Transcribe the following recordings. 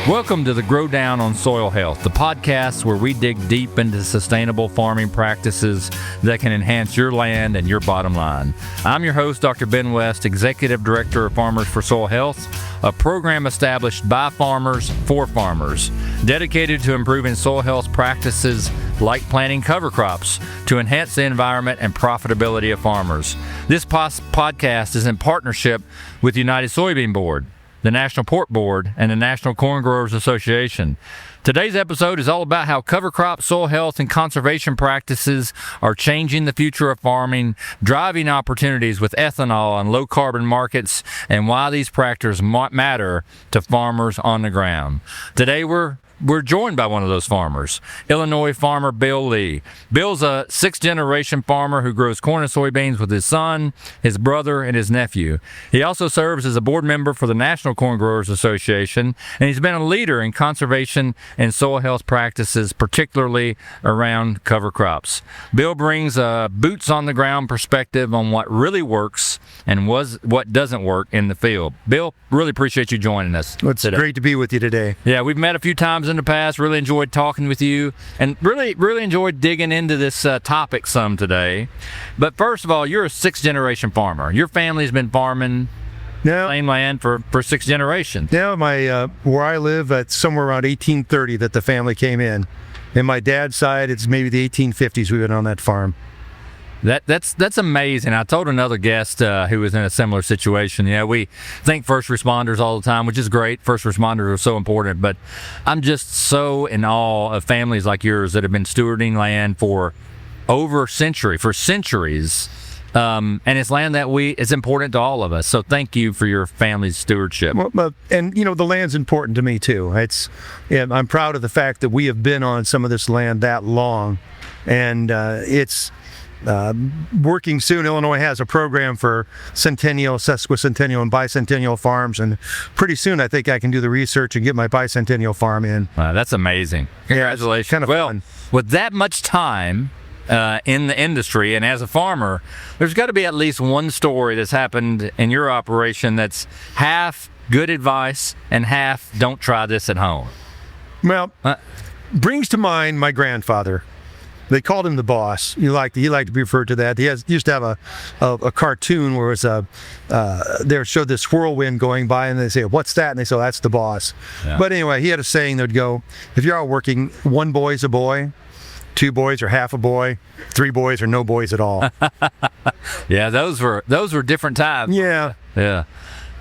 Welcome to the Grow Down on Soil Health, the podcast where we dig deep into sustainable farming practices that can enhance your land and your bottom line. I'm your host, Dr. Ben West, Executive Director of Farmers for Soil Health, a program established by farmers for farmers, dedicated to improving soil health practices like planting cover crops to enhance the environment and profitability of farmers. This podcast is in partnership with the United Soybean Board, the National Pork Board, and the National Corn Growers Association. Today's episode is all about how cover crop, soil health, and conservation practices are changing the future of farming, driving opportunities with ethanol and low-carbon markets, and why these practices matter to farmers on the ground. Today, we're joined by one of those farmers, Illinois farmer Bill Leigh. Bill's a sixth-generation farmer who grows corn and soybeans with his son, his brother, and his nephew. He also serves as a board member for the National Corn Growers Association, and he's been a leader in conservation and soil health practices, particularly around cover crops. Bill brings a boots-on-the-ground perspective on what really works and what doesn't work in the field. Bill, really appreciate you joining us. It's great to be with you today. Yeah, we've met a few times in the past. Really enjoyed talking with you, and really enjoyed digging into this topic some today. But first of all, you're a sixth-generation farmer. Your family's been farming same land for six generations. Yeah, where I live, it's somewhere around 1830 that the family came in. And my dad's side, it's maybe the 1850s we've been on that farm. That's amazing. I told another guest who was in a similar situation. Yeah, we thank first responders all the time, which is great. First responders are so important, but I'm just so in awe of families like yours that have been stewarding land for centuries. And it's land that it's important to all of us. So thank you for your family's stewardship. Well, and the land's important to me too. I'm proud of the fact that we have been on some of this land that long, and it's working soon. Illinois has a program for centennial, sesquicentennial, and bicentennial farms, and pretty soon I think I can do the research and get my bicentennial farm in. Wow, that's amazing. Congratulations. Yeah, kind of fun. With that much time in the industry and as a farmer, there's got to be at least one story that's happened in your operation that's half good advice and half don't try this at home. Well, brings to mind my grandfather. They called him the boss. He liked to be referred to that. He used to have a cartoon where it was they showed this whirlwind going by, and they say, "What's that?" And they say, "Oh, that's the boss." Yeah. But anyway, he had a saying that would go, "If you're out working, one boy's a boy, two boys are half a boy, three boys are no boys at all." Yeah, those were different times. Yeah.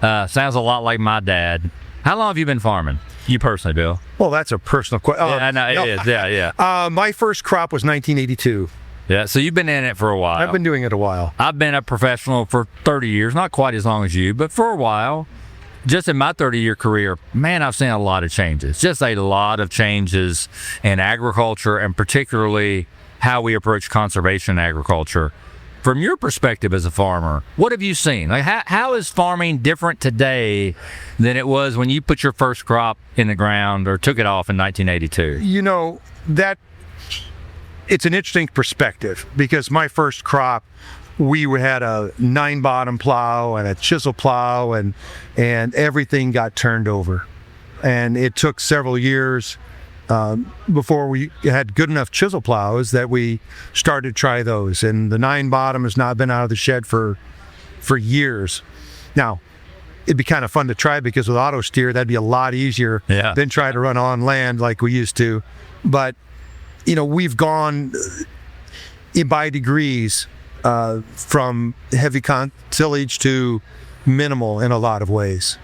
Sounds a lot like my dad. How long have you been farming? You personally, Bill? Well, that's a personal question. Yeah, I know it is. Yeah. My first crop was 1982. Yeah, so you've been in it for a while. I've been doing it a while. I've been a professional for 30 years, not quite as long as you, but for a while. Just in my 30-year career, man, I've seen a lot of changes. Just a lot of changes in agriculture, and particularly how we approach conservation agriculture. From your perspective as a farmer, what have you seen? Like, how is farming different today than it was when you put your first crop in the ground or took it off in 1982? It's an interesting perspective, because my first crop, we had a 9-bottom plow and a chisel plow, and everything got turned over. And it took several years before we had good enough chisel plows that we started to try those. And the 9-bottom has not been out of the shed for years. Now, it'd be kind of fun to try, because with auto steer, that'd be a lot easier than try to run on land like we used to. But, we've gone by degrees from heavy tillage to minimal in a lot of ways.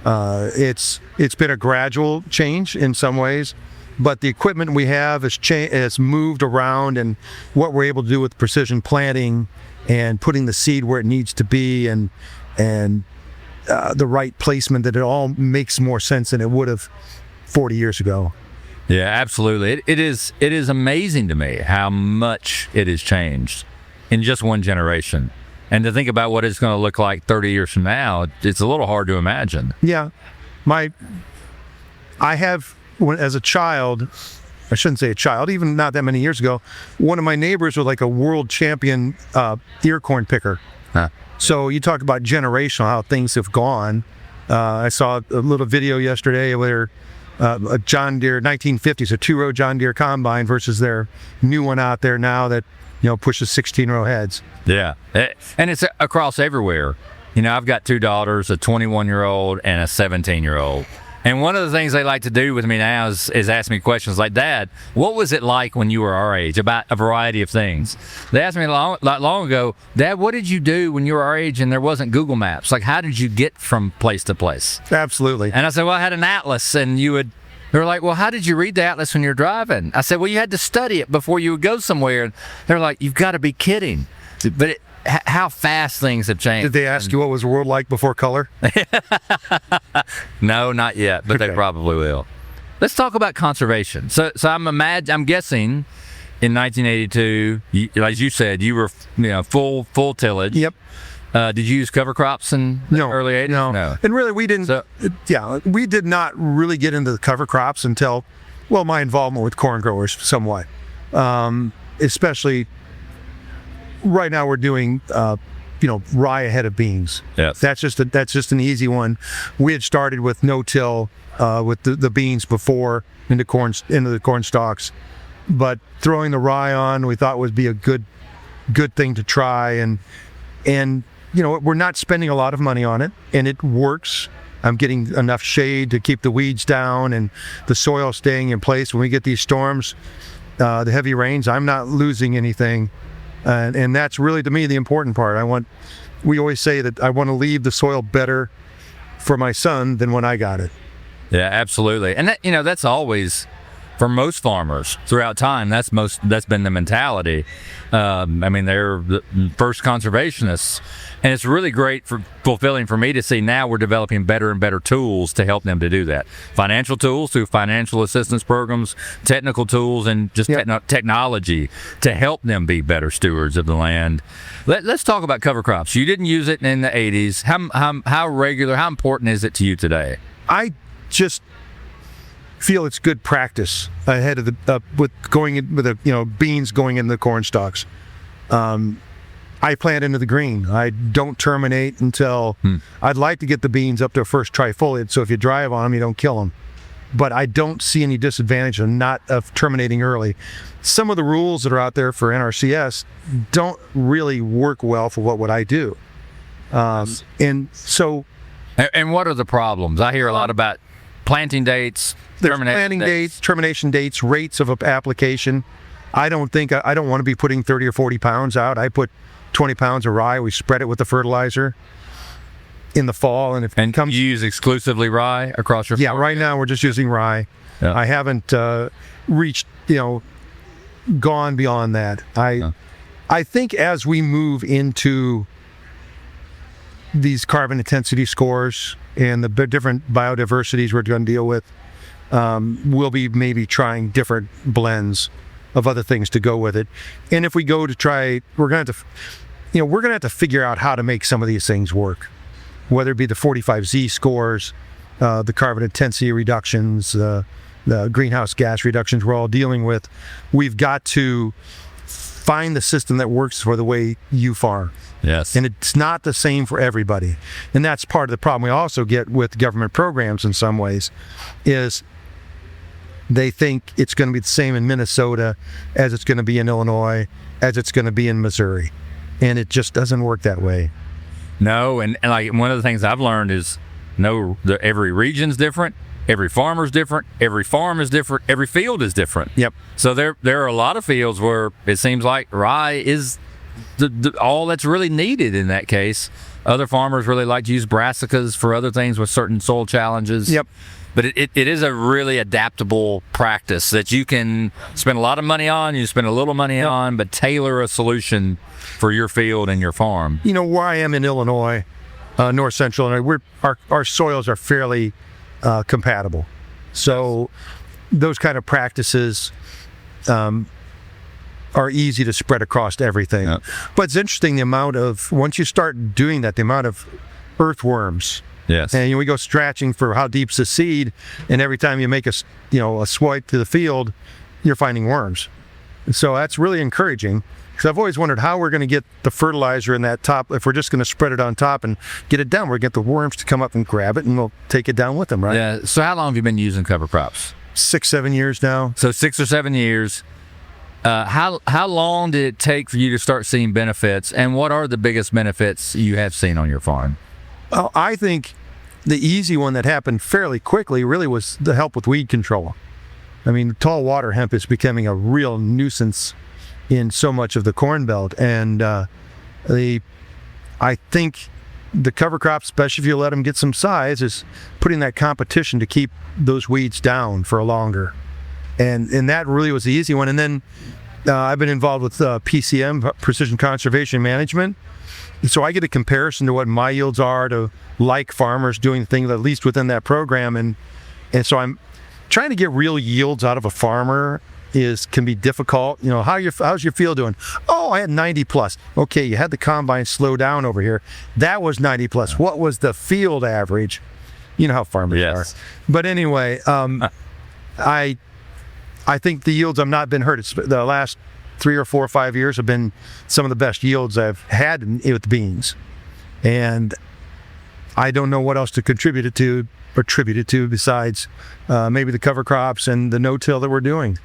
It's been a gradual change in some ways, but the equipment we have has moved around, and what we're able to do with precision planting and putting the seed where it needs to be, and the right placement, that it all makes more sense than it would have 40 years ago. Yeah, absolutely. It is amazing to me how much it has changed in just one generation. And to think about what it's going to look like 30 years from now, it's a little hard to imagine. Yeah. As a child, I shouldn't say a child, even not that many years ago, one of my neighbors was like a world champion ear corn picker. Huh. So you talk about generational, how things have gone. I saw a little video yesterday where a John Deere 1950s, a 2-row John Deere combine versus their new one out there now that pushes 16-row heads. Yeah, and it's across everywhere. I've got 2 daughters, a 21-year-old and a 17-year-old. And one of the things they like to do with me now is ask me questions like, Dad, what was it like when you were our age, about a variety of things? They asked me not long ago, Dad, what did you do when you were our age and there wasn't Google Maps? Like, how did you get from place to place? Absolutely. And I said, well, I had an atlas, and they were like, well, how did you read the atlas when you're driving? I said, well, you had to study it before you would go somewhere. And they're like, you've got to be kidding. But how fast things have changed. Did they ask you what was the world like before color? No, not yet, but they probably will. Let's talk about conservation. So I'm guessing in 1982, as you said, you were full tillage. Yep. Did you use cover crops in the early 80s? No. And really, we didn't. We did not really get into the cover crops until, my involvement with corn growers somewhat, especially. Right now we're doing, rye ahead of beans. Yes. That's just an easy one. We had started with no-till with the beans before into the corn stalks, but throwing the rye on we thought would be a good thing to try, and we're not spending a lot of money on it, and it works. I'm getting enough shade to keep the weeds down and the soil staying in place. When we get these storms, the heavy rains, I'm not losing anything. And that's really, to me, the important part. We always say that I want to leave the soil better for my son than when I got it. Yeah, absolutely. And that's always, for most farmers throughout time, that's been the mentality. They're the first conservationists, and it's really fulfilling for me to see now we're developing better and better tools to help them to do that. Financial tools through financial assistance programs, technical tools, and just technology to help them be better stewards of the land. Let's talk about cover crops. You didn't use it in the 80s. How important is it to you today? I just feel it's good practice ahead of with beans going in the corn stalks. I plant into the green. I don't terminate until I'd like to get the beans up to a first trifoliate, so if you drive on them, you don't kill them. But I don't see any disadvantage of terminating early. Some of the rules that are out there for NRCS don't really work well for what I do. And what are the problems? I hear a lot about planting dates, termination dates, rates of application. I don't want to be putting 30 or 40 pounds out. I put 20 pounds of rye. We spread it with the fertilizer in the fall, and you use exclusively rye across your farm? Yeah, right now we're just using rye. Yeah. I haven't reached, gone beyond that. I think as we move into these carbon intensity scores and the different biodiversities we're going to deal with, we'll be maybe trying different blends of other things to go with it. And if we go to try, we're going to have to figure out how to make some of these things work, whether it be the 45Z scores, the carbon intensity reductions, the greenhouse gas reductions we're all dealing with. We've got to find the system that works for the way you farm. Yes. And it's not the same for everybody. And that's part of the problem we also get with government programs in some ways, is they think it's going to be the same in Minnesota as it's going to be in Illinois, as it's going to be in Missouri. And it just doesn't work that way. No, and like one of the things I've learned is every region's different, every farmer's different, every farm is different, every field is different. Yep. So there are a lot of fields where it seems like rye is all that's really needed in that case. Other farmers really like to use brassicas for other things with certain soil challenges. Yep. But it is a really adaptable practice that you can spend a lot of money on, you spend a little money on, but tailor a solution for your field and your farm. Where I am in Illinois, north central Illinois, our soils are fairly compatible. So those kind of practices are easy to spread across everything. Yep. But it's interesting once you start doing that, the amount of earthworms. Yes. And we go scratching for how deep's the seed, and every time you make a swipe to the field, you're finding worms. So that's really encouraging. Because I've always wondered how we're going to get the fertilizer in that top. If we're just going to spread it on top and get it down, we're going to get the worms to come up and grab it, and we'll take it down with them, right? Yeah. So how long have you been using cover crops? 6-7 years now. So 6 or 7 years. How long did it take for you to start seeing benefits, and what are the biggest benefits you have seen on your farm? Well, I think the easy one that happened fairly quickly really was the help with weed control. I mean, tall water hemp is becoming a real nuisance in so much of the Corn Belt, and I think the cover crops, especially if you let them get some size, is putting that competition to keep those weeds down for longer. And that really was the easy one. And then I've been involved with PCM, Precision Conservation Management. So I get a comparison to what my yields are to like farmers doing things at least within that program. And so I'm trying to get real yields out of a farmer can be difficult. You know, how's your field doing? Oh, I had 90 plus. Okay, you had the combine slow down over here. That was 90 plus. What was the field average? You know how farmers are. But anyway, I think the yields have not been hurt. It's the last 3 or 4 or 5 years have been some of the best yields I've had with beans. And I don't know what else to attribute it to besides maybe the cover crops and the no-till that we're doing.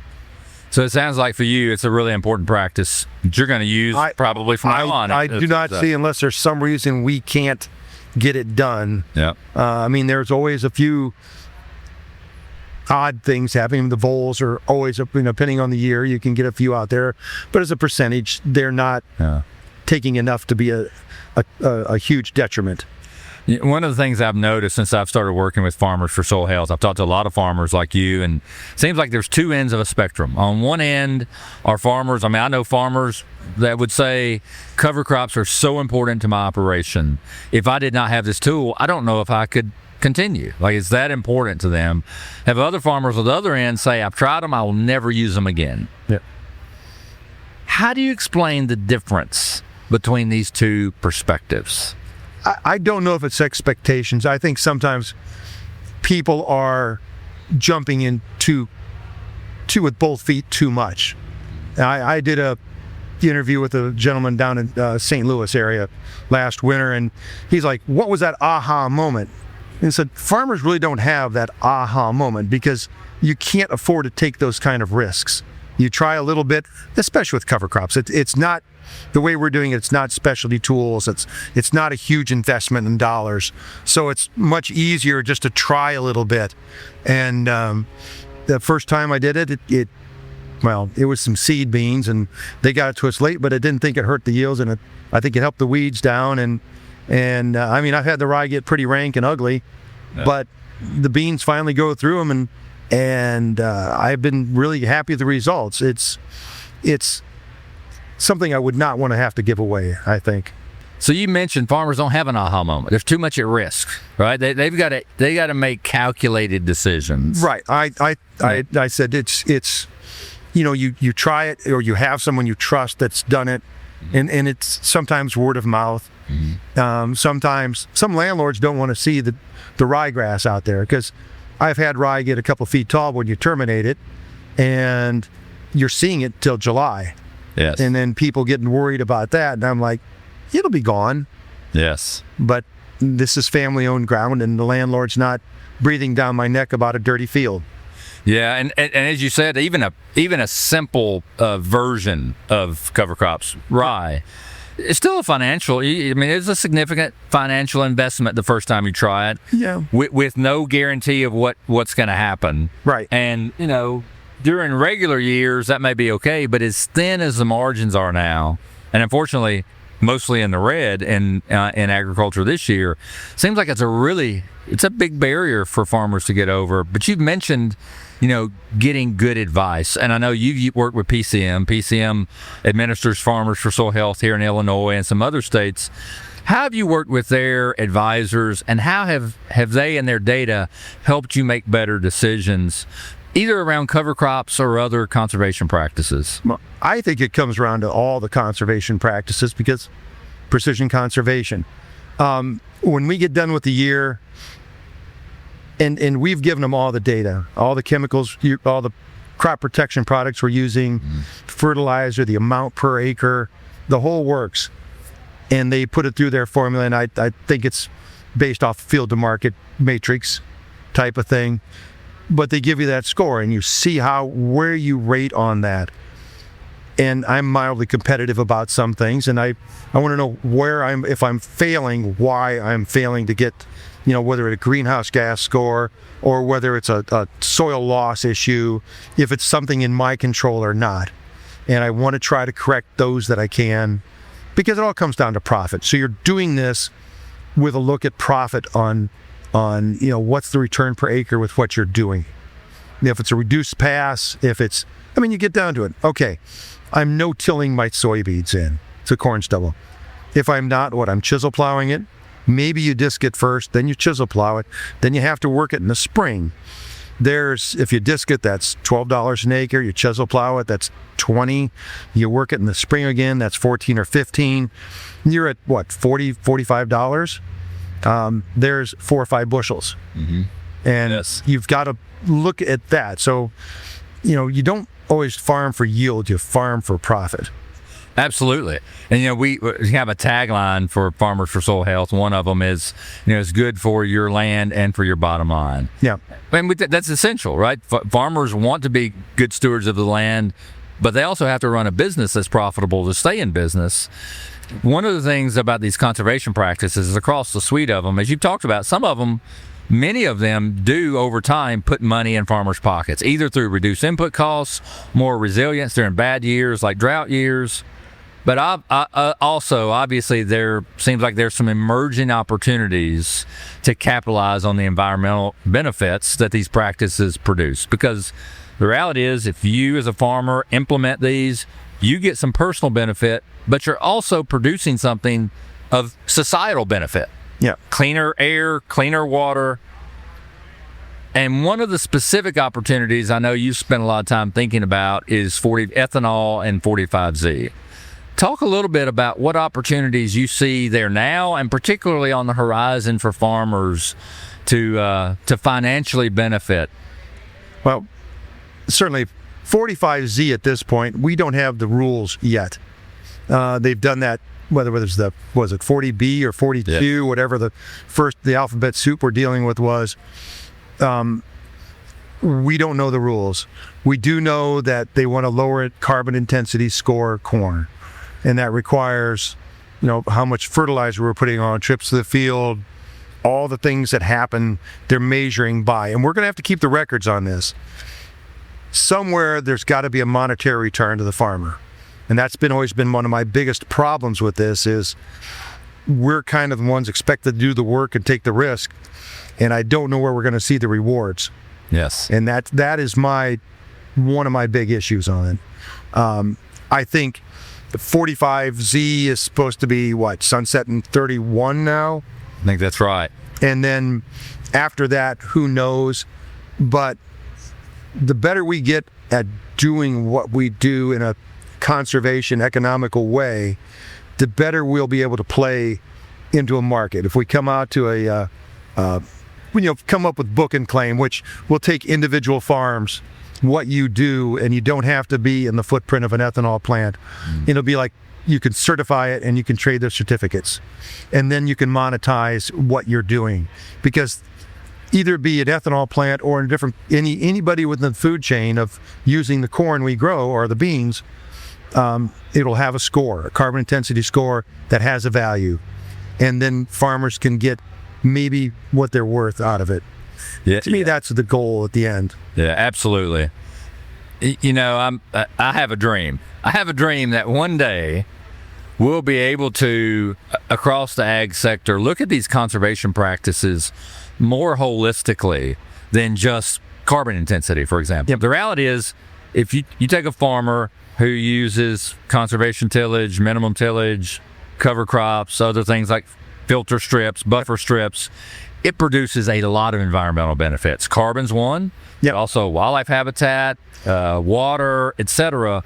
So it sounds like for you, it's a really important practice that you're going to use probably from now on. I do not see, unless there's some reason we can't get it done. Yeah. I mean, there's always a few odd things happening. The voles are always, depending on the year, you can get a few out there, but as a percentage, they're not taking enough to be a huge detriment. One of the things I've noticed since I've started working with farmers for soil health, I've talked to a lot of farmers like you, and it seems like there's two ends of a spectrum. On one end are farmers, I know farmers that would say cover crops are so important to my operation. If I did not have this tool, I don't know if I could continue. Like, it's that important to them. Have other farmers on the other end say, I've tried them, I will never use them again. Yeah. How do you explain the difference between these two perspectives? I don't know if it's expectations. I think sometimes people are jumping in with both feet too much. I did a interview with a gentleman down in St. Louis area last winter, and he's like, what was that aha moment? And he said, farmers really don't have that aha moment because you can't afford to take those kind of risks. You try a little bit, especially with cover crops. It's not the way we're doing it. It's not specialty tools. It's not a huge investment in dollars. So it's much easier just to try a little bit. And the first time I did it, it was some seed beans, and they got it to us late, but I didn't think it hurt the yields, and I think it helped the weeds down. And I've had the rye get pretty rank and ugly, but the beans finally go through them, and I've been really happy with the results. It's something I would not want to have to give away, I think. So you mentioned farmers don't have an aha moment. There's too much at risk, right? They've got to make calculated decisions. Right. I said it's you try it, or you have someone you trust that's done it, and it's sometimes word of mouth. Mm-hmm. Sometimes some landlords don't want to see the ryegrass out there, because I've had rye get a couple feet tall when you terminate it, and you're seeing it till July. Yes. And then people getting worried about that, and I'm like, it'll be gone. Yes. But this is family-owned ground, and the landlord's not breathing down my neck about a dirty field. Yeah, and as you said, even a simple version of cover crops, rye, it's still a financial. It's a significant financial investment the first time you try it. Yeah. With no guarantee of what's going to happen. Right. And during regular years that may be okay, but as thin as the margins are now, and unfortunately mostly in the red in agriculture this year, seems like it's a big barrier for farmers to get over. But you've mentioned getting good advice, and I know you've worked with PCM. PCM administers Farmers for Soil Health here in Illinois and some other states. How have you worked with their advisors, and how have they and their data helped you make better decisions, either around cover crops or other conservation practices? Well, I think it comes around to all the conservation practices, because precision conservation. When we get done with the year, and we've given them all the data, all the chemicals, all the crop protection products we're using, fertilizer, the amount per acre, the whole works. And they put it through their formula, and I think it's based off field to market matrix type of thing. But they give you that score, and you see where you rate on that. And I'm mildly competitive about some things, and I want to know if I'm failing, why I'm failing to get, whether it's a greenhouse gas score or whether it's a soil loss issue, if it's something in my control or not. And I want to try to correct those that I can, because it all comes down to profit. So you're doing this with a look at profit on what's the return per acre with what you're doing. If it's a reduced pass, you get down to it. Okay, I'm no-tilling my soybeans in. It's a corn stubble. If I'm not, I'm chisel plowing it. Maybe you disc it first, then you chisel plow it. Then you have to work it in the spring. If you disc it, that's $12 an acre. You chisel plow it, that's $20. You work it in the spring again, that's $14 or $15. You're at $40, $45. There's 4 or 5 bushels. Mm-hmm. And yes. You've got to look at that. So, you don't always farm for yield, you farm for profit. Absolutely. And, we have a tagline for Farmers for Soil Health. One of them is, it's good for your land and for your bottom line. Yeah. And that's essential, right? Farmers want to be good stewards of the land, but they also have to run a business that's profitable to stay in business. One of the things about these conservation practices is across the suite of them, as you've talked about, many of them do over time put money in farmers' pockets, either through reduced input costs, more resilience during bad years like drought years. But also, obviously, there seems like there's some emerging opportunities to capitalize on the environmental benefits that these practices produce. Because the reality is, if you as a farmer implement these, you get some personal benefit, but you're also producing something of societal benefit. Yeah. Cleaner air, cleaner water. And one of the specific opportunities I know you spent a lot of time thinking about is ethanol and 45Z. Talk a little bit about what opportunities you see there now, and particularly on the horizon for farmers to financially benefit. Well, certainly 45Z at this point, we don't have the rules yet. They've done that, whether it's 40B or 42, yeah. Whatever the alphabet soup we're dealing with was. We don't know the rules. We do know that they want to lower carbon intensity score corn. And that requires, how much fertilizer we're putting on, trips to the field, all the things that happen, they're measuring by. And we're going to have to keep the records on this. Somewhere there's got to be a monetary return to the farmer. And that's always been one of my biggest problems with this is we're kind of the ones expected to do the work and take the risk. And I don't know where we're going to see the rewards. Yes. And that is one of my big issues on it. I think the 45Z is supposed to be sunset in 31 now? I think that's right. And then after that, who knows? But the better we get at doing what we do in a conservation, economical way, the better we'll be able to play into a market. If we come out to come up with book and claim, which will take individual farms, what you do, and you don't have to be in the footprint of an ethanol plant. It'll be like you can certify it and you can trade those certificates. And then you can monetize what you're doing. Because either be an ethanol plant or in anybody within the food chain of using the corn we grow or the beans, it'll have a score, a carbon intensity score that has a value. And then farmers can get maybe what they're worth out of it. Yeah, to me, that's the goal at the end. Yeah, absolutely. I have a dream. I have a dream that one day we'll be able to, across the ag sector, look at these conservation practices more holistically than just carbon intensity, for example. Yep. The reality is, if you take a farmer who uses conservation tillage, minimum tillage, cover crops, other things like filter strips, buffer strips, it produces a lot of environmental benefits. Carbon's one, yep. Also wildlife habitat, water, etc.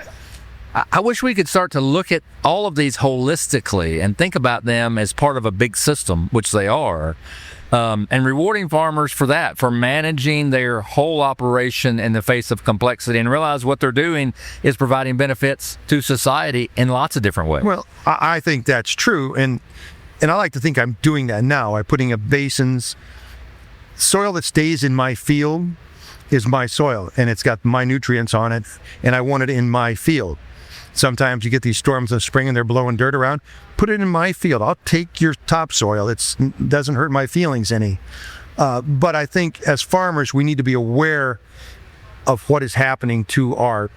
I wish we could start to look at all of these holistically and think about them as part of a big system, which they are, and rewarding farmers for that, for managing their whole operation in the face of complexity, and realize what they're doing is providing benefits to society in lots of different ways. Well, I think that's true, and I like to think I'm doing that now. I'm putting up basins. Soil that stays in my field is my soil, and it's got my nutrients on it, and I want it in my field. Sometimes you get these storms in the spring and they're blowing dirt around. Put it in my field. I'll take your topsoil. It doesn't hurt my feelings any. But I think as farmers, we need to be aware of what is happening to our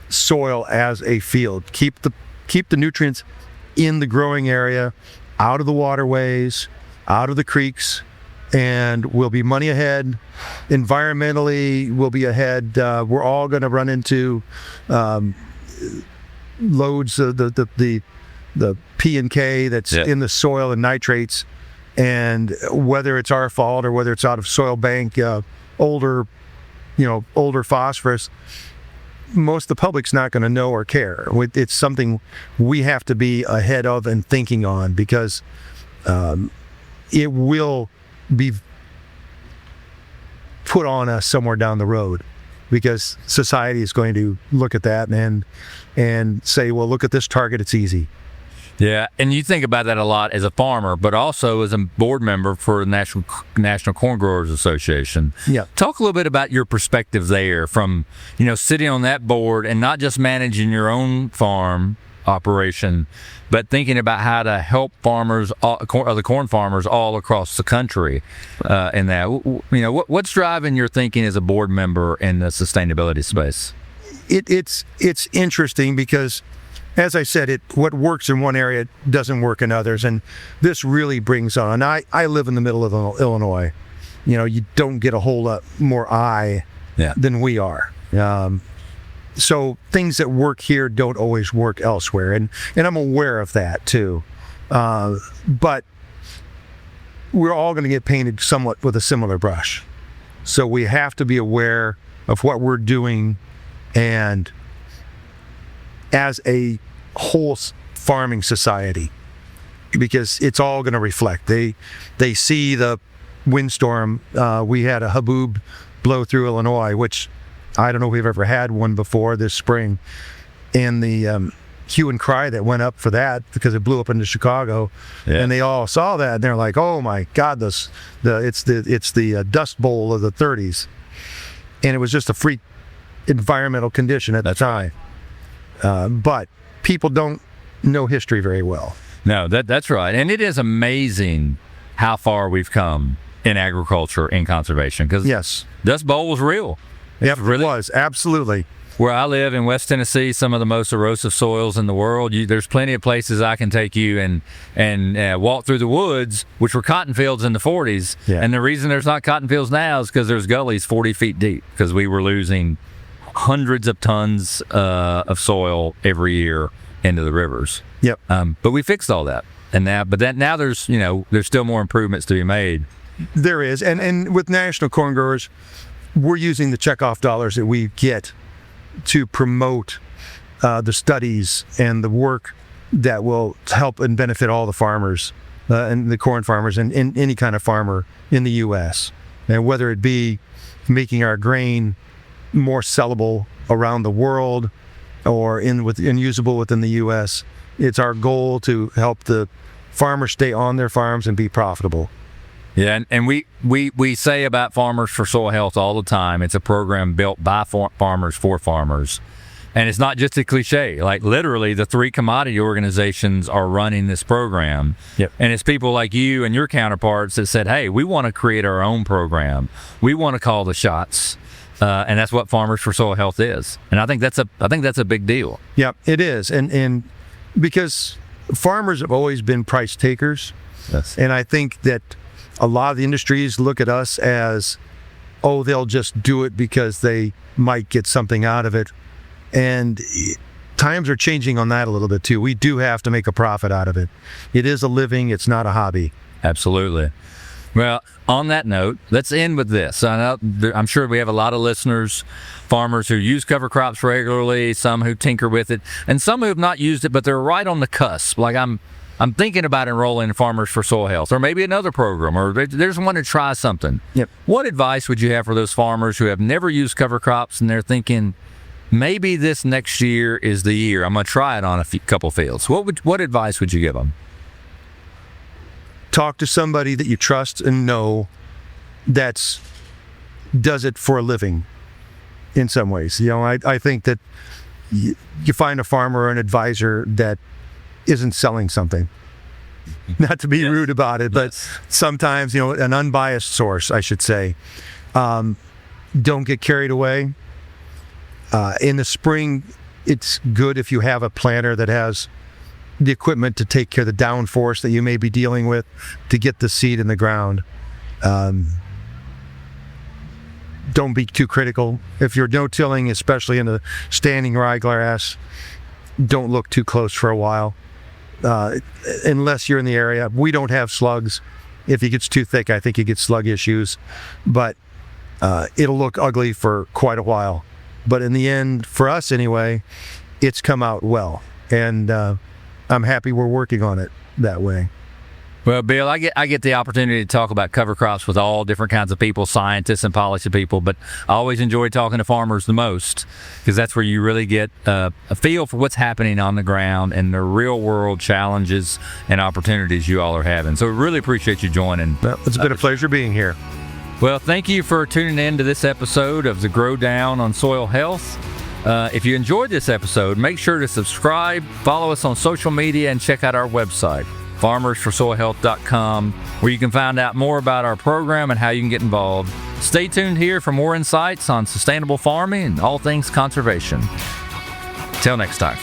soil as a field. Keep the nutrients in the growing area, out of the waterways, out of the creeks, and we'll be money ahead. Environmentally, we'll be ahead. We're all going to run into loads of the P and K that's in the soil and nitrates, and whether it's our fault or whether it's out of soil bank, older phosphorus, most of the public's not going to know or care. It's something we have to be ahead of and thinking on, because it will be put on us somewhere down the road, because society is going to look at that and say, well, look at this target, it's easy. Yeah, and you think about that a lot as a farmer, but also as a board member for the National Corn Growers Association. Yeah. Talk a little bit about your perspective there, from sitting on that board and not just managing your own farm operation, but thinking about how to help farmers, the corn farmers all across the country. In that, what's driving your thinking as a board member in the sustainability space? It's interesting because, as I said, what works in one area doesn't work in others, and this really brings on. I live in the middle of Illinois. You don't get a whole lot more than we are. So things that work here don't always work elsewhere, and I'm aware of that too. But we're all going to get painted somewhat with a similar brush. So we have to be aware of what we're doing, and as a whole farming society, because it's all going to reflect. They see the windstorm. We had a haboob blow through Illinois, which I don't know if we've ever had one before this spring, and the hue and cry that went up for that, because it blew up into Chicago, and they all saw that and they're like, "Oh my God, it's the Dust Bowl of the 30s," and it was just a freak environmental condition at the time. But people don't know history very well. No, that's right, and it is amazing how far we've come in agriculture and conservation. Because Dust Bowl was real. Yep, it was, absolutely. Where I live in West Tennessee, some of the most erosive soils in the world, there's plenty of places I can take you and walk through the woods, which were cotton fields in the 40s. Yeah. And the reason there's not cotton fields now is because there's gullies 40 feet deep, because we were losing hundreds of tons of soil every year into the rivers. Yep. But we fixed all that. And now there's still more improvements to be made. There is. And with National Corn Growers, we're using the checkoff dollars that we get to promote the studies and the work that will help and benefit all the farmers and the corn farmers and any kind of farmer in the U.S. And whether it be making our grain more sellable around the world or usable within the U.S., it's our goal to help the farmers stay on their farms and be profitable. Yeah, and we say about Farmers for Soil Health all the time, it's a program built by farmers for farmers. And it's not just a cliche. Like, literally, the 3 commodity organizations are running this program. Yep. And it's people like you and your counterparts that said, hey, we want to create our own program. We want to call the shots. And that's what Farmers for Soil Health is. And I think that's a big deal. Yeah, it is. And because farmers have always been price takers. Yes. And I think that a lot of the industries look at us as, oh, they'll just do it because they might get something out of it. And times are changing on that a little bit too. We do have to make a profit out of it. It is a living, it's not a hobby. Absolutely. Well, on that note, let's end with this. I'm sure we have a lot of listeners, farmers who use cover crops regularly, some who tinker with it, and some who have not used it, but they're right on the cusp. Like I'm thinking about enrolling in Farmers for Soil Health, or maybe another program, or they just want to try something. Yep. What advice would you have for those farmers who have never used cover crops and they're thinking, maybe this next year is the year I'm going to try it on a couple fields? What advice would you give them? Talk to somebody that you trust and know does it for a living in some ways. I think that you find a farmer or an advisor that isn't selling something. Not to be rude about it, but sometimes, an unbiased source, I should say. Don't get carried away. In the spring, it's good if you have a planter that has the equipment to take care of the downforce that you may be dealing with to get the seed in the ground. Don't be too critical. If you're no-tilling, especially in the standing ryegrass, don't look too close for a while. Unless you're in the area. We don't have slugs. If it gets too thick, I think you get slug issues. But it'll look ugly for quite a while. But in the end, for us anyway, it's come out well. And I'm happy we're working on it that way. Well, Bill, I get the opportunity to talk about cover crops with all different kinds of people, scientists and policy people, but I always enjoy talking to farmers the most because that's where you really get a feel for what's happening on the ground and the real-world challenges and opportunities you all are having. So we really appreciate you joining. Well, it's been a pleasure being here. Well, thank you for tuning in to this episode of the Grow Down on Soil Health. If you enjoyed this episode, make sure to subscribe, follow us on social media, and check out our website, farmersforsoilhealth.com, where you can find out more about our program and how you can get involved. Stay tuned here for more insights on sustainable farming and all things conservation. Till next time.